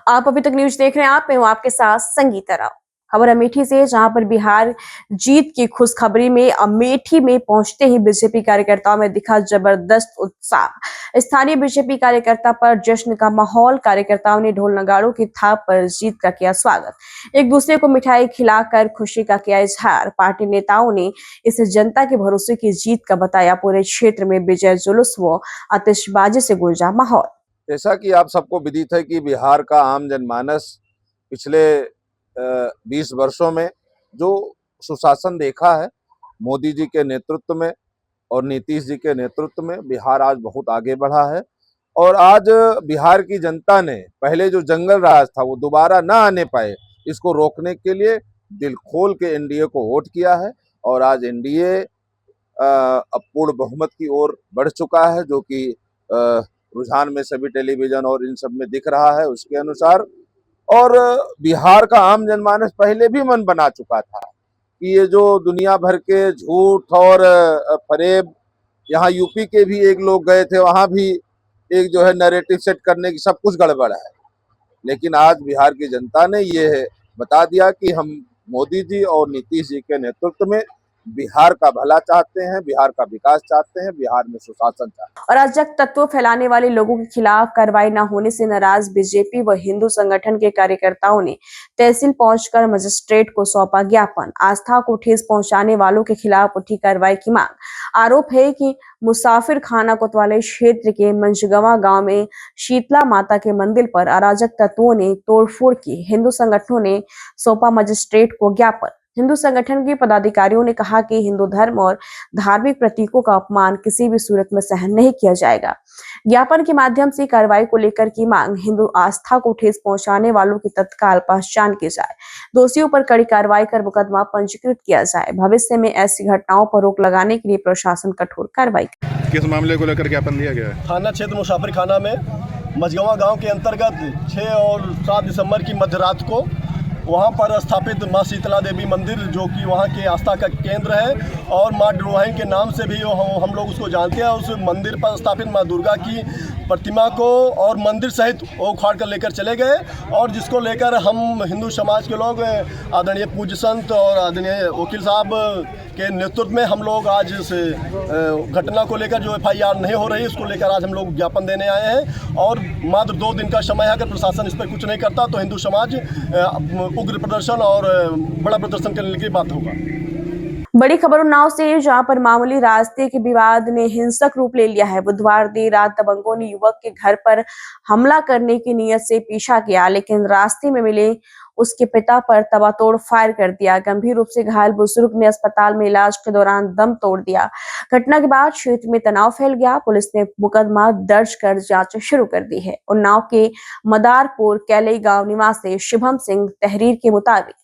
आप अभी तक न्यूज देख रहे हैं। मैं हूं आपके साथ संगीता राव। खबर अमेठी से, जहां पर बिहार जीत की खुशखबरी में अमेठी में पहुंचते ही बीजेपी कार्यकर्ताओं में दिखा जबरदस्त उत्साह। स्थानीय बीजेपी कार्यकर्ता पर जश्न का माहौल। कार्यकर्ताओं ने ढोल नगाड़ों की थाप पर जीत का किया स्वागत। एक दूसरे को मिठाई खिलाकर खुशी का किया इजहार। पार्टी नेताओं ने इसे जनता के भरोसे की जीत का बताया। पूरे क्षेत्र में विजय जुलूस व आतिशबाजी से गूंजा माहौल। जैसा कि आप सबको विदित है कि बिहार का आम जनमानस पिछले 20 वर्षों में जो सुशासन देखा है, मोदी जी के नेतृत्व में और नीतीश जी के नेतृत्व में बिहार आज बहुत आगे बढ़ा है। और आज बिहार की जनता ने पहले जो जंगल राज था वो दोबारा ना आने पाए, इसको रोकने के लिए दिल खोल के एनडीए को वोट किया है। और आज एनडीए अब पूर्ण बहुमत की ओर बढ़ चुका है, जो कि रुझान में सभी टेलीविजन और इन सब में दिख रहा है उसके अनुसार। और बिहार का आम जनमानस पहले भी मन बना चुका था कि ये जो दुनिया भर के झूठ और फरेब, यहाँ यूपी के भी एक लोग गए थे, वहां भी एक जो है नैरेटिव सेट करने की सब कुछ गड़बड़ है। लेकिन आज बिहार की जनता ने ये बता दिया कि हम मोदी जी और नीतीश जी के नेतृत्व में बिहार का भला चाहते हैं, बिहार का विकास चाहते हैं, बिहार में सुशासन चाहते हैं। अराजक तत्व फैलाने वाले लोगों के खिलाफ कार्रवाई न होने से नाराज बीजेपी व हिंदू संगठन के कार्यकर्ताओं ने तहसील पहुंचकर मजिस्ट्रेट को सौंपा ज्ञापन। आस्था को ठेस पहुंचाने वालों के खिलाफ उठी कार्रवाई की मांग। आरोप है कि मुसाफिर खाना कोतवाली क्षेत्र के मंझगवा गांव में शीतला माता के मंदिर पर अराजक तत्वों ने तोड़फोड़ की। हिंदू संगठनों ने सौंपा मजिस्ट्रेट को ज्ञापन। हिंदू संगठन के पदाधिकारियों ने कहा कि हिंदू धर्म और धार्मिक प्रतीकों का अपमान किसी भी सूरत में सहन नहीं किया जाएगा। ज्ञापन के माध्यम से कार्रवाई को लेकर की मांग। हिंदू आस्था को ठेस पहुंचाने वालों की तत्काल पहचान की जाए, दोषियों पर कड़ी कार्रवाई कर मुकदमा पंजीकृत किया जाए। भविष्य में ऐसी घटनाओं पर रोक लगाने के लिए प्रशासन कठोर कार्रवाई। किस मामले को लेकर ज्ञापन दिया गया है? थाना क्षेत्र मुसाफिर खाना में मझगवा गांव के अंतर्गत 6 और 7 दिसंबर की मध्यरात को वहां पर स्थापित मां शीतला देवी मंदिर, जो कि वहां के आस्था का केंद्र है और मां डुरुहाइन के नाम से भी हम लोग उसको जानते हैं। उस मंदिर पर स्थापित मां दुर्गा की प्रतिमा को और मंदिर सहित वो उखाड़ कर लेकर चले गए, और जिसको लेकर हम हिंदू समाज के लोग आदरणीय पूज्य संत और आदरणीय वकील साहब के नेतृत्व में हम लोग आज इस घटना को लेकर जो FIR नहीं हो रही, उसको लेकर आज हम लोग ज्ञापन देने आए हैं। और मात्र 2 दिन का समय है, अगर प्रशासन इस पर कुछ नहीं करता तो हिंदू समाज उग्र प्रदर्शन और बड़ा प्रदर्शन करने की बात होगा। बड़ी खबर उन्नाव से, जहां पर मामूली रास्ते के विवाद ने हिंसक रूप ले लिया है। बुधवार देर रात दबंगों ने युवक के घर पर हमला करने की नीयत से पीछा किया, लेकिन रास्ते में मिले उसके पिता पर तबातोड़ फायर कर दिया। गंभीर रूप से घायल बुजुर्ग ने अस्पताल में इलाज के दौरान दम तोड़ दिया। घटना के बाद क्षेत्र में तनाव फैल गया। पुलिस ने मुकदमा दर्ज कर जांच शुरू कर दी है। उन्नाव के मदारपुर कैलई गांव निवासी शिवम सिंह तहरीर के मुताबिक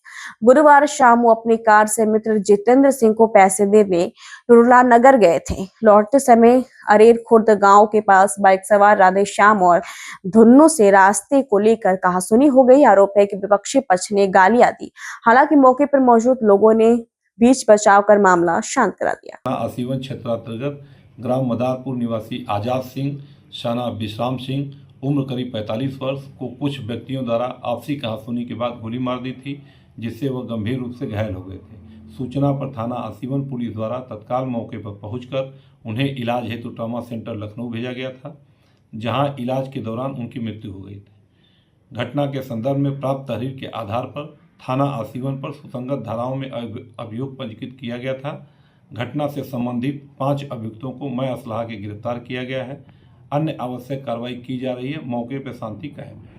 गुरुवार शाम वो अपनी कार से मित्र जितेंद्र सिंह को पैसे देने रुला नगर गए थे। लौटते समय अरेर खुर्द गांव के पास बाइक सवार राधे श्याम और धुन्नू से रास्ते को लेकर कहासुनी हो गई। आरोप है कि विपक्षी पक्ष ने गालियां दी। हालांकि मौके पर मौजूद लोगों ने बीच बचाव कर मामला शांत करा दिया। आसीवन क्षेत्रांतर्गत ग्राम मदारपुर निवासी आजाद सिंह शाना विश्राम सिंह उम्र करीब 45 वर्ष को कुछ व्यक्तियों द्वारा आपसी कहासुनी के बाद गोली मार दी थी, जिससे वह गंभीर रूप से घायल हो गए थे। सूचना पर थाना आसीवन पुलिस द्वारा तत्काल मौके पर पहुंचकर उन्हें इलाज हेतु ट्रॉमा सेंटर लखनऊ भेजा गया था, जहां इलाज के दौरान उनकी मृत्यु हो गई थी। घटना के संदर्भ में प्राप्त तहरीर के आधार पर थाना आसीवन पर सुसंगत धाराओं में अभियोग पंजीकृत किया गया था। घटना से संबंधित 5 अभियुक्तों को मय असलाह के गिरफ्तार किया गया है। अन्य आवश्यक कार्रवाई की जा रही है। मौके पर शांति कायम है।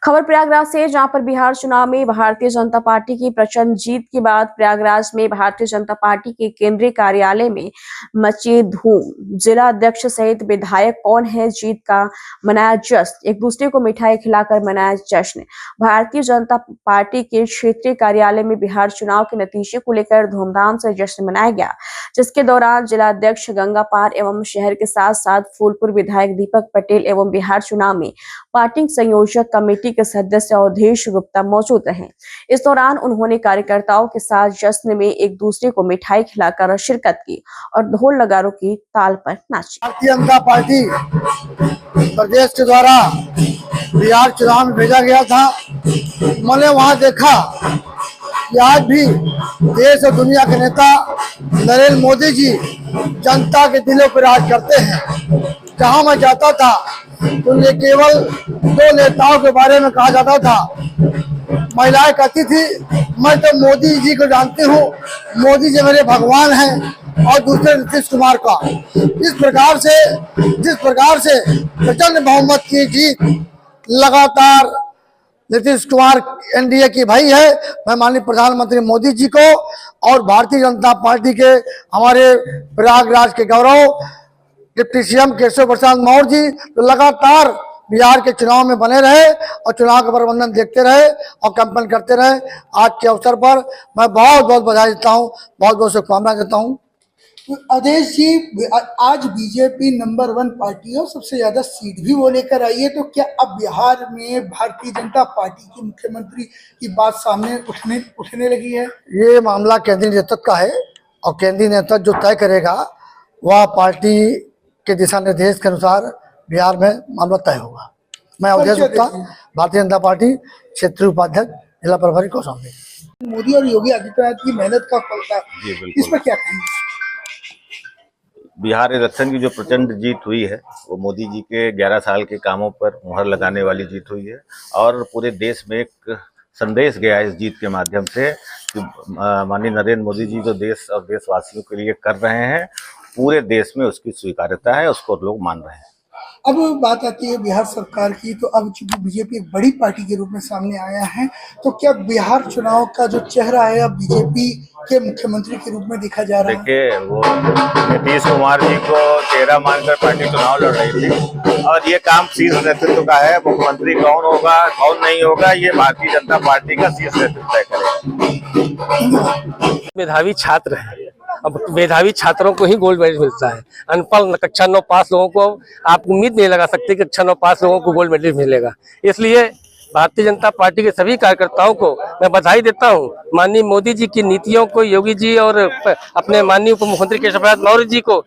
खबर प्रयागराज से, जहां पर बिहार चुनाव में भारतीय जनता पार्टी की प्रचंड जीत के बाद प्रयागराज में भारतीय जनता पार्टी के केंद्रीय कार्यालय में मची धूम। जिला अध्यक्ष सहित विधायक कौन है जीत का मनाया जश्न। एक दूसरे को मिठाई खिलाकर मनाया जश्न। भारतीय जनता पार्टी के क्षेत्रीय कार्यालय में बिहार चुनाव के नतीजे को लेकर धूमधाम से जश्न मनाया गया, जिसके दौरान जिला अध्यक्ष गंगा पार एवं शहर के साथ साथ फूलपुर विधायक दीपक पटेल एवं बिहार चुनाव में पार्टी संयोजक कमेटी के सदस्य अवधेश गुप्ता मौजूद रहे। इस दौरान उन्होंने कार्यकर्ताओं के साथ जश्न में एक दूसरे को मिठाई खिलाकर शिरकत की और ढोल नगाड़ों की ताल पर नाची। भारतीय जनता पार्टी प्रदेश के द्वारा बिहार चुनाव में भेजा गया था। मैंने वहां देखा कि आज भी देश और दुनिया के नेता नरेंद्र मोदी जी जनता के दिलों पर राज करते हैं। जहां मैं जाता था तो उन्हें केवल दो नेताओं के बारे में कहा जाता था। महिलाएं कहती थी मैं तो मोदी जी को जानती हूँ, मोदी जी मेरे भगवान हैं, और दूसरे नीतीश कुमार का। जिस प्रकार से प्रचंड बहुमत की जीत लगातार नीतीश कुमार एनडीए की भाई है, मैं माननीय प्रधानमंत्री मोदी जी को और भारतीय जनता पार्टी के हमारे प्रयागराज के गौरव डिप्टी सीएम केशव प्रसाद मौर्य जी तो लगातार बिहार के चुनाव में बने रहे और चुनाव का प्रबंधन देखते रहे और कैंपेन करते रहे। आज के अवसर पर मैं बहुत बहुत बधाई देता हूँ, बहुत बहुत शुभकामनाएं देता हूँ। अवधेश जी, आज बीजेपी नंबर 1 पार्टी है और सबसे ज्यादा सीट भी वो लेकर आई है, तो क्या अब बिहार में भारतीय जनता पार्टी के मुख्यमंत्री की बात सामने उठने लगी है? ये मामला केंद्रीय नेतृत्व का है और केंद्रीय नेतृत्व जो तय करेगा वह पार्टी के दिशा निर्देश के अनुसार बिहार में मामला तय होगा। मैं अवधेश गुप्ता, भारतीय जनता पार्टी क्षेत्रीय उपाध्यक्ष, जिला प्रभारी कौशाम्बी। मोदी और योगी आदित्यनाथ की मेहनत का फल था, इस पर क्या कहेंगे? बिहार इलेक्शन की जो प्रचंड जीत हुई है वो मोदी जी के 11 साल के कामों पर मुहर लगाने वाली जीत हुई है और पूरे देश में एक संदेश गया इस जीत के माध्यम से कि माननीय नरेंद्र मोदी जी जो देश और देशवासियों के लिए कर रहे हैं पूरे देश में उसकी स्वीकार्यता है, उसको लोग मान रहे हैं। अब बात आती है बिहार सरकार की, तो अब चूंकि बीजेपी एक बड़ी पार्टी के रूप में सामने आया है, तो क्या बिहार चुनाव का जो चेहरा है अब बीजेपी के मुख्यमंत्री के रूप में देखा जा रहा है? देखिए, वो नीतीश कुमार जी को चेहरा मानकर पार्टी चुनाव लड़ रही थी और ये काम शीर्ष नेतृत्व का है। मुख्यमंत्री कौन होगा कौन नहीं होगा ये भारतीय जनता पार्टी का शीर्ष नेतृत्व तय करेगा। मेधावी छात्र है, अब मेधावी छात्रों को ही गोल्ड मेडल मिलता है। अनपढ़ कक्षा 9 पास लोगों को आप उम्मीद नहीं लगा सकते कि कक्षा 9 पास लोगों को गोल्ड मेडल मिलेगा। इसलिए भारतीय जनता पार्टी के सभी कार्यकर्ताओं को मैं बधाई देता हूं। माननीय मोदी जी की नीतियों को, योगी जी और अपने माननीय उप मुख्यमंत्री केशव प्रसाद मौर्य जी को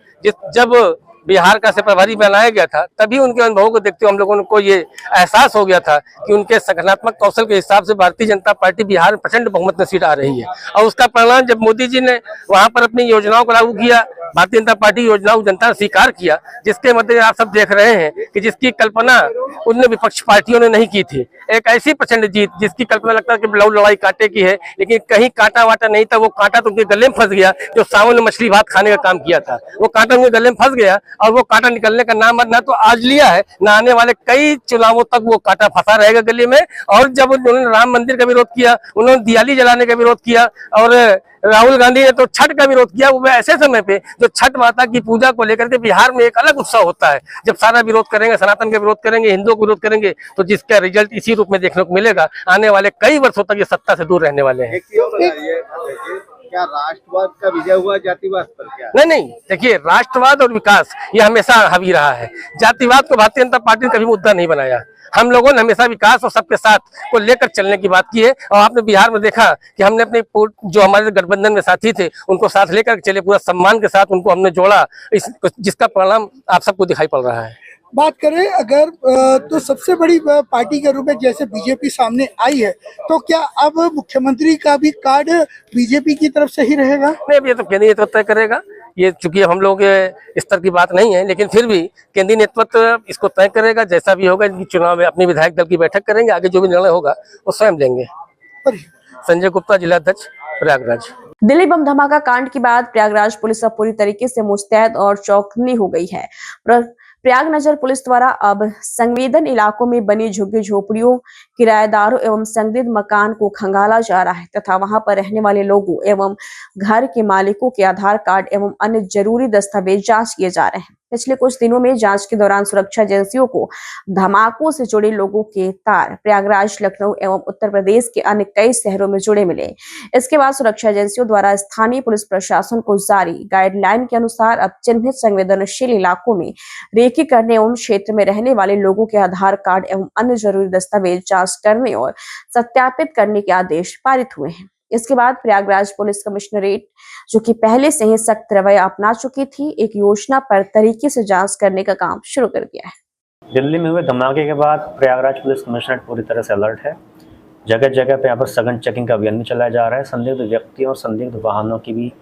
जब बिहार का से प्रभारी बनाया गया था तभी उनके अनुभवों को देखते हुए हम लोगों को ये एहसास हो गया था कि उनके संगठनात्मक कौशल के हिसाब से भारतीय जनता पार्टी बिहार में प्रचंड बहुमत में सीट आ रही है। और उसका परिणाम जब मोदी जी ने वहां पर अपनी योजनाओं को लागू किया, भारतीय जनता पार्टी की योजनाओं को जनता ने स्वीकार किया, जिसके मद्देनजर आप सब देख रहे हैं कि जिसकी कल्पना उन विपक्षी पार्टियों ने नहीं की थी, एक ऐसी प्रचंड जीत जिसकी कल्पना लगता है कि लड़ाई कांटे की है, लेकिन कहीं कांटा वाटा नहीं था। वो कांटा तो उनके गले में फंस गया जो सावन में मछली भात खाने का काम किया था, वो कांटा उनके गले में फंस गया और वो कांटा निकलने का नाम ना तो आज लिया है ना आने वाले कई चुनावों तक वो कांटा फंसा रहेगा गले में। और जब उन्होंने राम मंदिर का विरोध किया, उन्होंने दिवाली जलाने का विरोध किया और राहुल गांधी ने तो छठ का विरोध किया, वो ऐसे समय पे जो छठ माता की पूजा को लेकर के बिहार में एक अलग उत्सव होता है। जब सारा विरोध करेंगे, सनातन का विरोध करेंगे, हिंदुओं को विरोध करेंगे, तो जिसका रिजल्ट इसी रूप में देखने को मिलेगा। आने वाले कई वर्षों तक ये सत्ता से दूर रहने वाले हैं। क्या राष्ट्रवाद का विजय हुआ जातिवाद पर? क्या नहीं, देखिए, राष्ट्रवाद और विकास ये हमेशा हावी रहा है। जातिवाद को भारतीय जनता पार्टी ने कभी मुद्दा नहीं बनाया। हम लोगों ने हमेशा विकास और सबके साथ को लेकर चलने की बात की है। और आपने बिहार में देखा कि हमने अपने जो हमारे गठबंधन में साथी थे उनको साथ लेकर चले, पूरा सम्मान के साथ उनको हमने जोड़ा, जिसका परिणाम आप सबको दिखाई पड़ रहा है। बात करें अगर तो सबसे बड़ी पार्टी के रूप में जैसे बीजेपी सामने आई है, तो क्या अब मुख्यमंत्री का भी कार्ड बीजेपी की तरफ से ही रहेगा? नहीं, ये तो केंद्रीय नेतृत्व तय करेगा। ये चूंकि हम लोगों के स्तर की बात नहीं है, लेकिन फिर भी केंद्रीय नेतृत्व इसको तय करेगा। जैसा भी होगा, इनकी चुनाव में अपनी विधायक दल की बैठक करेंगे, आगे जो भी निर्णय होगा वो स्वयं लेंगे। संजय गुप्ता, जिलाध्यक्ष, प्रयागराज। दिल्ली बम धमाका कांड के बाद प्रयागराज पुलिस अब पूरी तरीके से मुस्तैद और चौकन्नी हो गई है। प्रयाग नगर पुलिस द्वारा अब संवेदन इलाकों में बनी झुग्गी झोपड़ियों, किराएदारों एवं संदिग्ध मकान को खंगाला जा रहा है तथा वहां पर रहने वाले लोगों एवं घर के मालिकों के आधार कार्ड एवं अन्य जरूरी दस्तावेज जांच किए जा रहे हैं। पिछले कुछ दिनों में जांच के दौरान सुरक्षा एजेंसियों को धमाकों से जुड़े लोगों के तार प्रयागराज, लखनऊ एवं उत्तर प्रदेश के अन्य कई शहरों में जुड़े मिले। इसके बाद सुरक्षा एजेंसियों द्वारा स्थानीय पुलिस प्रशासन को जारी गाइडलाइन के अनुसार अब चिन्हित संवेदनशील इलाकों में रेकी करने एवं क्षेत्र में रहने वाले लोगों के आधार कार्ड एवं अन्य जरूरी दस्तावेज जांच करने और सत्यापित करने के आदेश पारित हुए हैं। इसके बाद प्रयागराज पुलिस कमिश्नरेट, जो कि पहले से ही सख्त रवैया अपना चुकी थी, एक योजना पर तरीके से जांच करने का काम शुरू कर दिया है। दिल्ली में हुए धमाके के बाद प्रयागराज पुलिस कमिश्नरेट पूरी तरह से अलर्ट है। जगह जगह पे यहाँ पर सघन चेकिंग का अभियान चलाया जा रहा है। संदिग्ध व्यक्तियों और संदिग्ध वाहनों की भी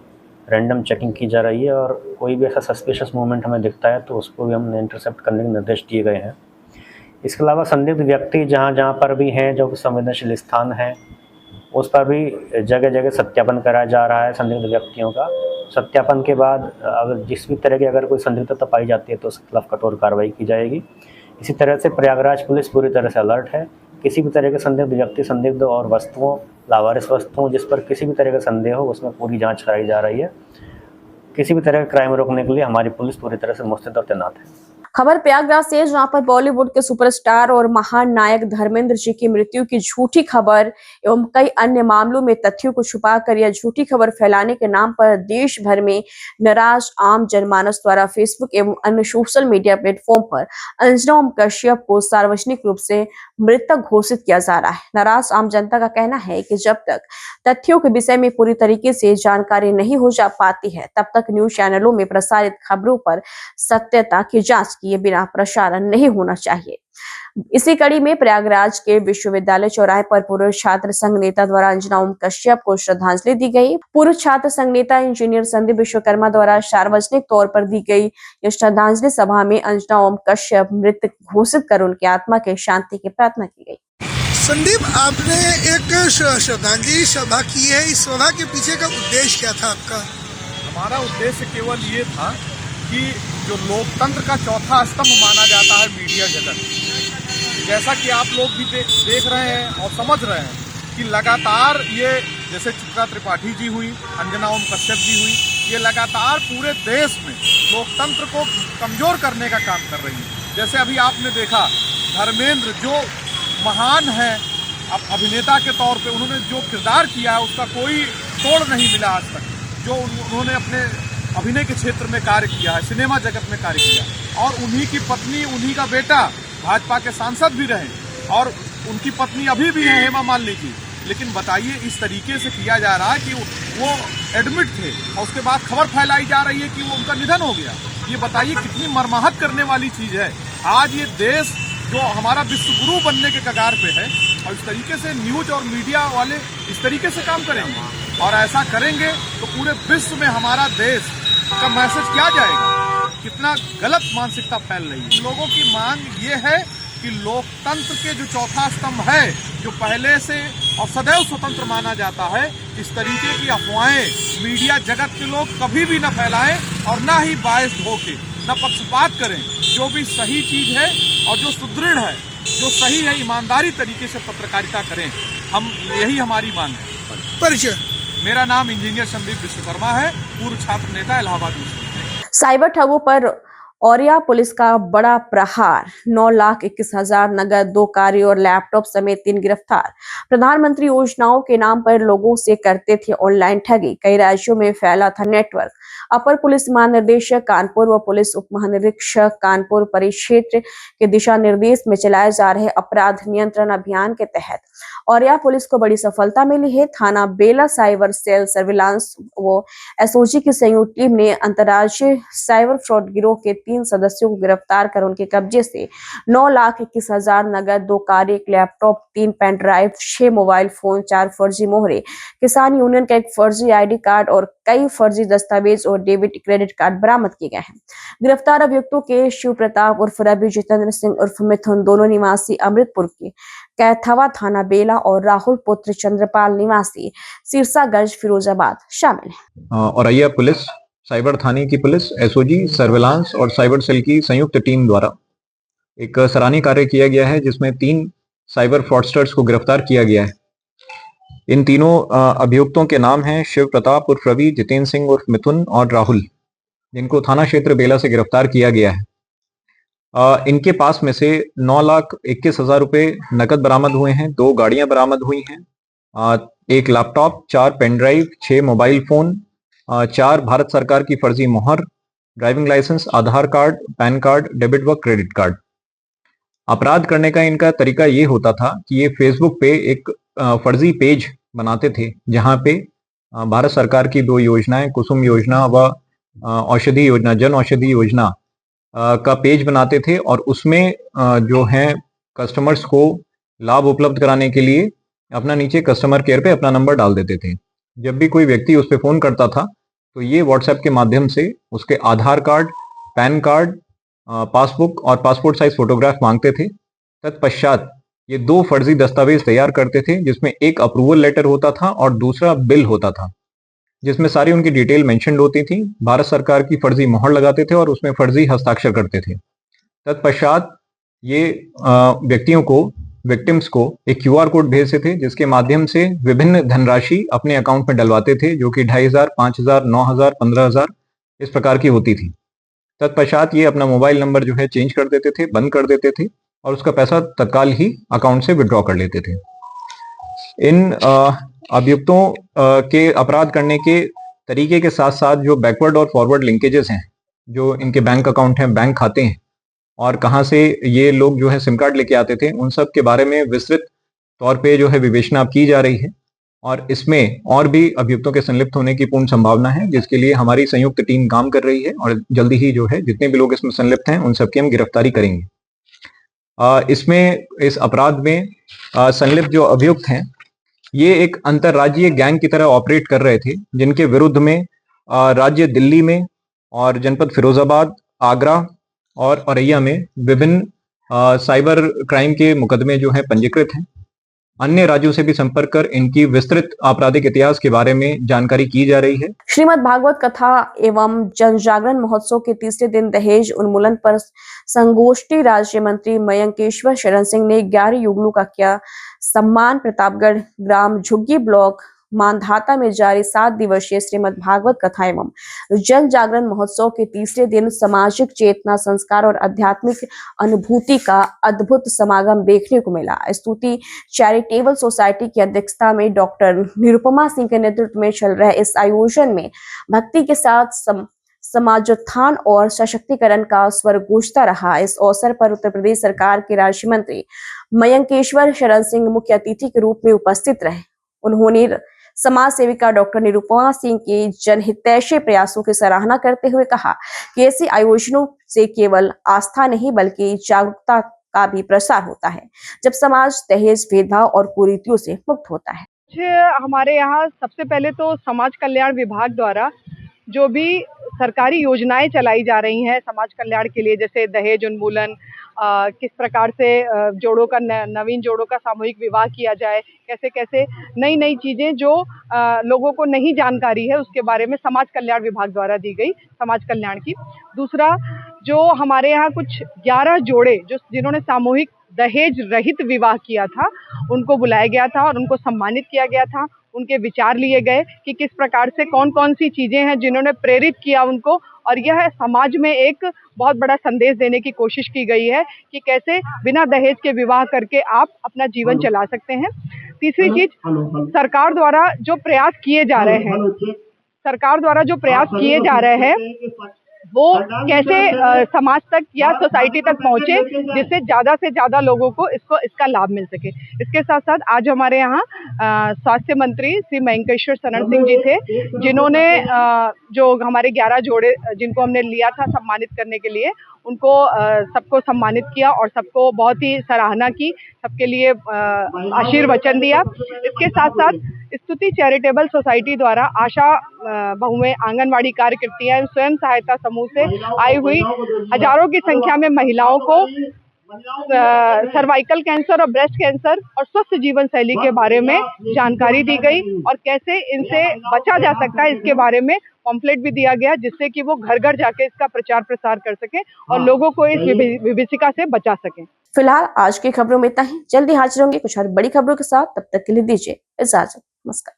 रैंडम चेकिंग की जा रही है और कोई भी ऐसा सस्पिशियस मूवमेंट हमें दिखता है तो उसको भी हमने इंटरसेप्ट करने के निर्देश दिए गए हैं। इसके अलावा संदिग्ध व्यक्ति जहाँ जहाँ पर भी हैं, जो संवेदनशील स्थान है, उस पर भी जगह जगह सत्यापन कराया जा रहा है संदिग्ध व्यक्तियों का। सत्यापन के बाद अगर जिस भी तरह की अगर कोई संदिग्धता पाई जाती है तो उसके खिलाफ कठोर कार्रवाई की जाएगी। इसी तरह से प्रयागराज पुलिस पूरी तरह से अलर्ट है। किसी भी तरह के संदिग्ध व्यक्ति, संदिग्ध और वस्तुओं, लावारिस वस्तुओं जिस पर किसी भी तरह का संदेह हो, उसमें पूरी जांच कराई जा रही है। किसी भी तरह का क्राइम रोकने के लिए हमारी पुलिस पूरी तरह से मुस्तैद और तैनात है। खबर प्रयागराज से, जहां पर बॉलीवुड के सुपरस्टार और महान नायक धर्मेंद्र जी की मृत्यु की झूठी खबर एवं कई अन्य मामलों में तथ्यों को छुपाकर या झूठी खबर फैलाने के नाम पर देश भर में नाराज आम जनमानस द्वारा फेसबुक एवं अन्य सोशल मीडिया प्लेटफॉर्म पर अंजना ओम कश्यप को सार्वजनिक रूप से मृतक घोषित किया जा रहा है। नाराज आम जनता का कहना है कि जब तक तथ्यों के विषय में पूरी तरीके से जानकारी नहीं हो जा पाती है, तब तक न्यूज चैनलों में प्रसारित खबरों पर सत्यता की जांच किए बिना प्रसारण नहीं होना चाहिए। इसी कड़ी में प्रयागराज के विश्वविद्यालय चौराहे पर पूर्व छात्र संघ नेता द्वारा अंजना ओम कश्यप को श्रद्धांजलि दी गई। पूर्व छात्र संघ नेता इंजीनियर संदीप विश्वकर्मा द्वारा सार्वजनिक तौर पर दी गई यह श्रद्धांजलि सभा में अंजना ओम कश्यप मृत घोषित कर उनकी आत्मा के शांति की प्रार्थना की गई। संदीप, आपने एक श्रद्धांजलि सभा की है, इस सभा के पीछे का उद्देश्य क्या था आपका? हमारा उद्देश्य केवल ये था कि जो लोकतंत्र का चौथा स्तंभ माना जाता है मीडिया जगत, जैसा कि आप लोग भी देख रहे हैं और समझ रहे हैं कि लगातार ये जैसे चित्रा त्रिपाठी जी हुई, अंजना ओम कश्यप जी हुई, ये लगातार पूरे देश में लोकतंत्र को कमजोर करने का काम कर रही है। जैसे अभी आपने देखा धर्मेंद्र जो महान है अभिनेता के तौर पे, उन्होंने जो किरदार किया है उसका कोई तोड़ नहीं मिला आज तक। जो उन्होंने अपने अभिनय के क्षेत्र में कार्य किया है, सिनेमा जगत में कार्य किया, और उन्हीं की पत्नी, उन्हीं का बेटा भाजपा के सांसद भी रहे और उनकी पत्नी अभी भी है हेमा मालिनी जी। लेकिन बताइए, इस तरीके से किया जा रहा है कि वो एडमिट थे और उसके बाद खबर फैलाई जा रही है कि वो उनका निधन हो गया। ये बताइए कितनी मर्माहत करने वाली चीज है। आज ये देश जो हमारा विश्व गुरु बनने के कगार पे है, और इस तरीके से न्यूज और मीडिया वाले इस तरीके से काम करेंगे और ऐसा करेंगे तो पूरे विश्व में हमारा देश का मैसेज क्या जाएगा। कितना गलत मानसिकता फैल रही है। लोगों की मांग ये है कि लोकतंत्र के जो चौथा स्तंभ है, जो पहले से और सदैव स्वतंत्र माना जाता है, इस तरीके की अफवाहें मीडिया जगत के लोग कभी भी न फैलाएं और न ही बायस्ड होके, न पक्षपात करें। जो भी सही चीज है और जो सुदृढ़ है, जो सही है, ईमानदारी तरीके से पत्रकारिता करें। हम यही हमारी मांग है। परिचय, मेरा नाम इंजीनियर संदीप विश्वकर्मा है, पूर्व छात्र नेता इलाहाबाद यूनिवर्सिटी। साइबर ठगों पर औरिया पुलिस का बड़ा प्रहार, 9,21,000 नगद, 2 कारें और लैपटॉप समेत 3 गिरफ्तार। प्रधानमंत्री योजनाओं के नाम पर लोगों से करते थे ऑनलाइन ठगी, कई राज्यों में फैला था नेटवर्क। अपर पुलिस महानिदेशक कानपुर व पुलिस उप महानिरीक्षक कानपुर परिक्षेत्र के दिशा निर्देश में चलाए जा रहे अपराध नियंत्रण अभियान के तहत औरिया पुलिस को बड़ी सफलता मिली है। थाना बेला साइबर सेल सर्विलांस व एसओजी की संयुक्त टीम ने अंतर्राज्यीय साइबर फ्रॉड गिरोह के 3 सदस्यों को गिरफ्तार कर उनके कब्जे से 9,21,000 नगद, 2 कारें, 1 laptop, 3 pen drive, 6 mobile phone, 4 फर्जी मोहरे, किसान यूनियन का 1 फर्जी आईडी कार्ड और कई फर्जी दस्तावेज और डेबिट क्रेडिट कार्ड बरामद किए गए हैं। गिरफ्तार अभियुक्तों के शिव प्रताप उर्फ रवि, जितेंद्र सिंह उर्फ मिथुन, दोनों निवासी अमृतपुर के कैथावा थाना बेला, और राहुल पुत्र चंद्रपाल निवासी सिरसागंज फिरोजाबाद शामिल है। औरैया पुलिस, साइबर थाने की पुलिस, एसओजी, सर्विलांस और साइबर सेल की संयुक्त टीम द्वारा एक सराहनीय कार्य किया गया है, जिसमें 3 साइबर फ्रॉडस्टर्स को गिरफ्तार किया गया है। इन तीनों अभियुक्तों के नाम हैं शिव प्रताप उर्फ रवि, जितेंद्र सिंह उर्फ मिथुन और राहुल, जिनको थाना क्षेत्र बेला से गिरफ्तार किया गया है। इनके पास में से 9,21,000 रुपए नकद बरामद हुए हैं, 2 गाड़ियां बरामद हुई हैं, 1 laptop, 4 pen drive, 6 mobile phone, 4 Bharat सरकार की फर्जी मोहर, driving licence, Aadhaar card, PAN card, debit व क्रेडिट कार्ड। अपराध करने का इनका तरीका ये होता था कि ये फेसबुक पे एक फर्जी पेज बनाते थे, जहां पे भारत सरकार की 2 योजनाएं, कुसुम योजना व औषधि योजना, जन औषधि योजना का पेज बनाते थे और उसमें जो है कस्टमर्स को लाभ उपलब्ध कराने के लिए अपना नीचे कस्टमर केयर पे अपना नंबर डाल देते थे। जब भी कोई व्यक्ति उस पर फ़ोन करता था तो ये व्हाट्सएप के माध्यम से उसके आधार कार्ड, पैन कार्ड, पासबुक और पासपोर्ट साइज फोटोग्राफ मांगते थे। तत्पश्चात ये 2 फर्जी दस्तावेज तैयार करते थे, जिसमें एक अप्रूवल लेटर होता था और दूसरा बिल होता था, जिसमें सारी उनकी डिटेल मेंशन्ड होती थी। भारत सरकार की फर्जी मोहर लगाते थे और उसमें फर्जी हस्ताक्षर करते थे। तत्पश्चात ये व्यक्तियों को, विक्टिम्स को एक QR कोड भेजते थे, जिसके माध्यम से विभिन्न धनराशि अपने अकाउंट में डलवाते थे, जो कि 2500, 5000, 9000, 15000 इस प्रकार की होती थी। तत्पश्चात ये अपना मोबाइल नंबर जो है चेंज कर देते थे, बंद कर देते थे और उसका पैसा तत्काल ही अकाउंट से विड्रॉ कर लेते थे। इन अभियुक्तों के अपराध करने के तरीके के साथ साथ जो बैकवर्ड और फॉरवर्ड लिंकेजेस हैं, जो इनके बैंक अकाउंट हैं, बैंक खाते हैं और कहाँ से ये लोग जो है सिम कार्ड लेके आते थे, उन सब के बारे में विस्तृत तौर पे जो है विवेचना अब की जा रही है और इसमें और भी अभियुक्तों के संलिप्त होने की पूर्ण संभावना है, जिसके लिए हमारी संयुक्त टीम काम कर रही है और जल्दी ही जो है जितने भी लोग इसमें संलिप्त हैं उन सबकी हम गिरफ्तारी करेंगे। इसमें, इस अपराध में संलिप्त जो अभियुक्त हैं ये एक अंतर्राज्यीय गैंग की तरह ऑपरेट कर रहे थे, जिनके विरुद्ध में राज्य दिल्ली में और जनपद फिरोजाबाद, आगरा और औरैया में विभिन्न साइबर क्राइम के मुकदमे जो है पंजीकृत हैं। अन्य राज्यों से भी संपर्क कर इनकी विस्तृत आपराधिक इतिहास के बारे में जानकारी की जा रही है। श्रीमद् भागवत कथा एवं जन जागरण महोत्सव के तीसरे दिन दहेज उन्मूलन पर संगोष्ठी राज्य मंत्री मयंकेश्वर शरण सिंह ने 11 युगलों का किया सम्मान। प्रतापगढ़ ग्राम झुग्गी ब्लॉक मानधाता में जारी 7 दिवसीय श्रीमद् भागवत कथा एवं जन जागरण महोत्सव के तीसरे दिन सामाजिक चेतना, संस्कार और आध्यात्मिक अनुभूति का अद्भुत समागम देखने को मिला। स्तुति चैरिटेबल सोसाइटी की अध्यक्षता में डॉक्टर निरुपमा सिंह के नेतृत्व में चल रहे इस आयोजन में भक्ति के साथ समाजोत्थान और सशक्तिकरण का स्वर गूंजता रहा। इस अवसर पर उत्तर प्रदेश सरकार के राज्य मंत्री मयंकेश्वर शरण सिंह मुख्य अतिथि के रूप में उपस्थित रहे। उन्होंने समाज सेविका डॉक्टर निरुपमा सिंह के जनहितैषी प्रयासों की सराहना करते हुए कहा कि ऐसे आयोजनों से केवल आस्था नहीं बल्कि जागरूकता का भी प्रसार होता है, जब समाज दहेज, भेदभाव और कुरीतियों से मुक्त होता है। हमारे यहाँ सबसे पहले तो समाज कल्याण विभाग द्वारा जो भी सरकारी योजनाएं चलाई जा रही हैं समाज कल्याण के लिए, जैसे दहेज उन्मूलन, किस प्रकार से जोड़ों का नवीन जोड़ों का सामूहिक विवाह किया जाए, कैसे कैसे नई नई चीज़ें जो लोगों को नहीं जानकारी है उसके बारे में समाज कल्याण विभाग द्वारा दी गई समाज कल्याण की। दूसरा, जो हमारे यहाँ कुछ 11 जोड़े जिन्होंने सामूहिक दहेज रहित विवाह किया था, उनको बुलाया गया था और उनको सम्मानित किया गया था। उनके विचार लिए गए कि किस प्रकार से कौन कौन सी चीज़ें हैं जिन्होंने प्रेरित किया उनको, और यह समाज में एक बहुत बड़ा संदेश देने की कोशिश की गई है कि कैसे बिना दहेज के विवाह करके आप अपना जीवन चला सकते हैं। तीसरी चीज, सरकार द्वारा जो प्रयास किए जा रहे हैं वो कैसे समाज तक या सोसाइटी तक पहुंचे, जिससे ज़्यादा से ज़्यादा लोगों को इसका लाभ मिल सके। इसके साथ साथ आज हमारे यहाँ स्वास्थ्य मंत्री श्री मयंकेश्वर शरण सिंह जी थे, जिन्होंने जो हमारे 11 जोड़े जिनको हमने लिया था सम्मानित करने के लिए, उनको सबको सम्मानित किया और सबको बहुत ही सराहना की, सबके लिए आशीर्वचन दिया। इसके साथ साथ स्तुति चैरिटेबल सोसाइटी द्वारा आशा बहुएं, आंगनवाड़ी कार्यकर्तियां, स्वयं सहायता समूह से आई हुई हजारों की संख्या में महिलाओं को सर्वाइकल कैंसर और ब्रेस्ट कैंसर और स्वस्थ जीवन शैली के बारे में जानकारी दी गई और कैसे इनसे बचा जा सकता है इसके बारे में पॉम्फलेट भी दिया गया, जिससे कि वो घर घर जाके इसका प्रचार प्रसार कर सके और लोगों को इस विभीषिका से बचा सके। फिलहाल आज की खबरों में इतना ही। जल्दी हाजिर होंगे कुछ और बड़ी खबरों के साथ, तब तक के लिए दीजिए इजाजत। नमस्कार।